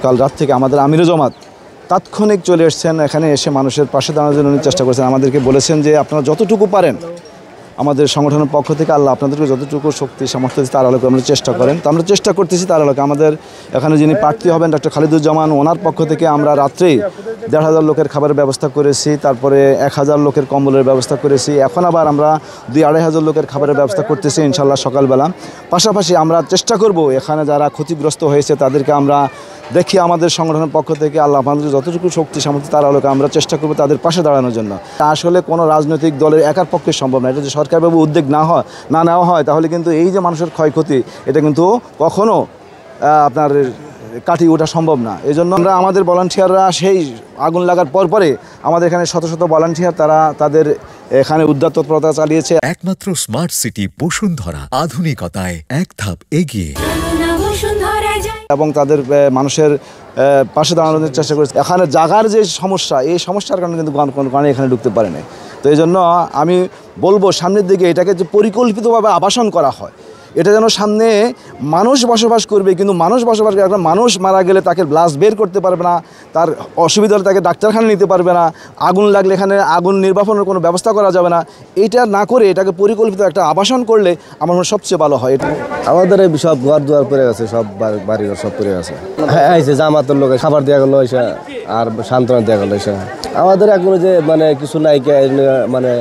কাল রাত থেকে আমাদের আমিরে জামাত তাৎক্ষণিক চলে এসেছেন, এখানে এসে মানুষের পাশে দাঁড়ানোর জন্য চেষ্টা করেছেন। আমাদেরকে বলেছেন যে আপনারা যতটুকু পারেন আমাদের সংগঠনের পক্ষ থেকে আল্লাহ আপনাদেরকে যতটুকু শক্তি সামর্থ্য দিচ্ছে তার আলোকে আমরা চেষ্টা করেন। তো আমরা চেষ্টা করতেছি তার আলোকে। আমাদের এখানে যিনি প্রার্থী হবেন ডক্টর খালিদুজ্জামান, ওনার পক্ষ থেকে আমরা রাত্রেই ১,৫০০ লোকের খাবারের ব্যবস্থা করেছি, তারপরে ১,০০০ লোকের কম্বলের ব্যবস্থা করেছি। এখন আবার আমরা ২-২,৫০০ লোকের খাবারের ব্যবস্থা করতেছি ইনশাল্লাহ সকালবেলা। পাশাপাশি আমরা চেষ্টা করব এখানে যারা ক্ষতিগ্রস্ত হয়েছে তাদেরকে আমরা দেখি আমাদের সংগঠনের পক্ষ থেকে আল্লাহ আমাদের যতটুকু শক্তি সামর্থ্য তার আলোকে আমরা চেষ্টা করব তাদের পাশে দাঁড়ানোর জন্য। আসলে কোনো রাজনৈতিক দলের একার পক্ষে সম্ভব না। এটা যদি সরকারভাবে উদ্যোগ না নেওয়া হয় তাহলে কিন্তু এই যে মানুষের ক্ষয়ক্ষতি এটা কিন্তু কখনো আপনার কাটিয়ে ওঠা সম্ভব না। এই জন্য আমরা আমাদের ভলান্টিয়াররা সেই আগুন লাগার পরে আমাদের এখানে শত শত ভলান্টিয়ার তারা তাদের এখানে উদ্ধার তৎপরতা চালিয়েছে। একমাত্র স্মার্ট সিটি বসুন্ধরা, আধুনিকতায় এক ধাপ এগিয়ে এবং তাদের মানুষের পাশে দাঁড়ানোর চেষ্টা করেছে। এখানে জাগার যে সমস্যা, এই সমস্যার কারণে কিন্তু কোনো কারণে এখানে ঢুকতে পারে না। তো এই জন্য আমি বলবো সামনের দিকে এটাকে যে পরিকল্পিতভাবে আবাসন করা হয়, এটা যেন সামনে মানুষ বসবাস করবে, কিন্তু মানুষ বসবাস করে একটা মানুষ মারা গেলে তাকে লাশ বের করতে পারবে না, তার অসুবিধা হলে তাকে ডাক্তারখানা নিতে পারবে না, আগুন লাগলে এখানে আগুন নির্বাপনের কোনো ব্যবস্থা করা যাবে না। এটা না করে এটাকে পরিকল্পিত একটা আবাসন করলে আমার মনে সবচেয়ে ভালো হয়। আমাদের এই সব ঘর দুয়ার পড়ে গেছে, সব বাড়িঘর সব পড়ে গেছে। হ্যাঁ আইসে জামাতের লোকে খাবার দেওয়া গেলো এসে, আর সান্ত্বনা দেওয়া গেলো এসে। আমাদের এখনো যে মানে কিছু নাই, মানে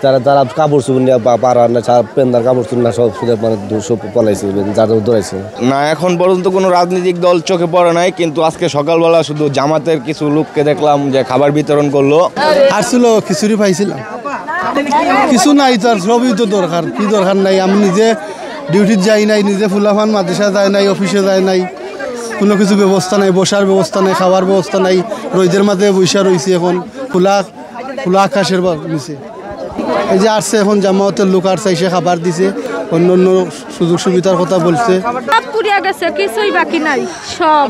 যারা কাপড় চুপড় নিয়ে পাড়া না পেন্দার কাপড় চুপ না সব মানে সব পলাইছে, যারা দৌড়াইছে না। এখন পর্যন্ত কোনো রাজনৈতিক দল চোখে পড়ে নাই, কিন্তু আজকে সকালবেলা শুধু জামাতের কিছু লোককে দেখলাম যে খাবার বিতরণ করলো। আসছিল খিচুড়ি পাইছিলাম, কিছু নাই, তার সবই তো দরকার। কি দরকার নাই, আমি নিজে ডিউটিতে যাই নাই, নিজে ফুলাফান মাদ্রাসা যায় নাই, অফিসে যায় নাই, কোনো কিছু ব্যবস্থা নাই, বসার ব্যবস্থা নাই, খাওয়ার ব্যবস্থা নাই। রোদের মাঝে বৈশা রয়েছে, এখন খোলা আকাশের নিচে। এই যে আসছে এখন জামাতের লোক আসছে, এসে খাবার দিছে, অন্য অন্য সুযোগ সুবিধার কথা বলছে। সব পুড়িয়া গেছে, কিছুই বাকি নাই সব।